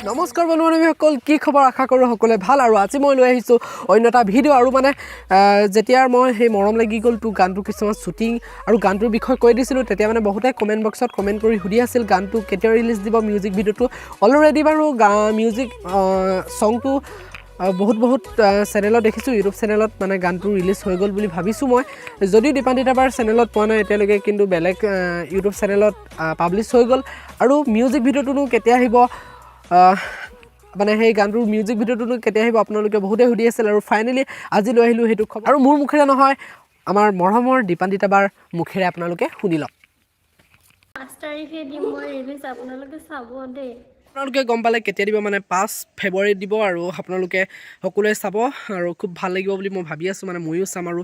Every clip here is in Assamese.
নমস্কাৰ বন্ধুসকল, কি খবৰ? আশা কৰোঁ সকলোৱে ভাল। আৰু আজি মই লৈ আহিছোঁ অন্য এটা ভিডিঅ'। আৰু মানে যেতিয়া মই সেই মৰম লাগি গ'ল টো গানটো কিছুমান শ্বুটিং আৰু গানটোৰ বিষয়ে কৈ দিছিলোঁ, তেতিয়া মানে বহুতে কমেণ্ট বক্সত কমেণ্ট কৰি সুধি আছিল গানটো কেতিয়া ৰিলিজ দিব, মিউজিক ভিডিঅ'টো অলৰেডি বাৰু মিউজিক ছংটো বহুত চেনেলত দেখিছোঁ, ইউটিউব চেনেলত মানে গানটো ৰিলিজ হৈ গ'ল বুলি ভাবিছোঁ মই। যদিও দিপান্বিতা বাৰ চেনেলত পোৱা নাই এতিয়ালৈকে, কিন্তু বেলেগ ইউটিউব চেনেলত পাব্লিছ হৈ গ'ল। আৰু মিউজিক ভিডিঅ'টোনো কেতিয়া আহিব, মানে সেই গানটোৰ মিউজিক ভিডিঅ'টোনো কেতিয়া আহিব আপোনালোকে বহুতে সুধি আছিল। আৰু ফাইনেলি আজি লৈ আহিলোঁ সেইটো খবৰ। আৰু মোৰ মুখেৰে নহয়, আমাৰ মৰমৰ দিপান্বিতা বাৰ মুখেৰে আপোনালোকে শুনি লওক। 5 তাৰিখে দিম মই ৰিলিজ, আপোনালোকে চাব দেই। আপোনালোকে গম পালে কেতিয়া দিব, মানে 5 ফেব্ৰুৱাৰীত দিব। আৰু আপোনালোকে সকলোৱে চাব আৰু খুব ভাল লাগিব বুলি মই ভাবি আছোঁ। মানে ময়ো চাম আৰু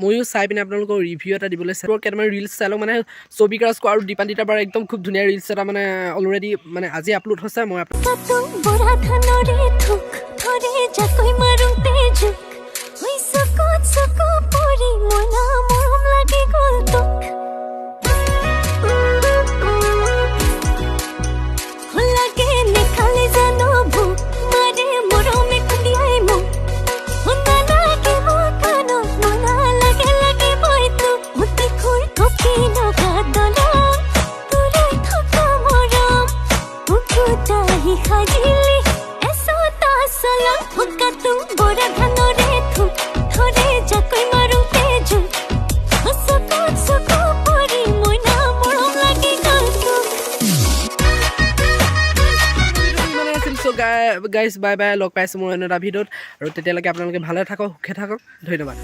ময়ো চাই পিনে আপোনালোকৰ ৰিভিউ এটা দিবলৈ চাই কেইটামান ৰিলচ চাই লওঁ। মানে ছবিক ৰাজখোৱা আৰু দিপান্বিতা বাৰ একদম খুব ধুনীয়া ৰিলচ এটা মানে অলৰেডি মানে আজি আপলোড হৈছে। মই গাইজ বাই বাই, লগ পাইছোঁ মোৰ অন্য এটা ভিডিঅ'ত। আৰু তেতিয়ালৈকে আপোনালোকে ভালে থাকক, সুখে থাকক। ধন্যবাদ।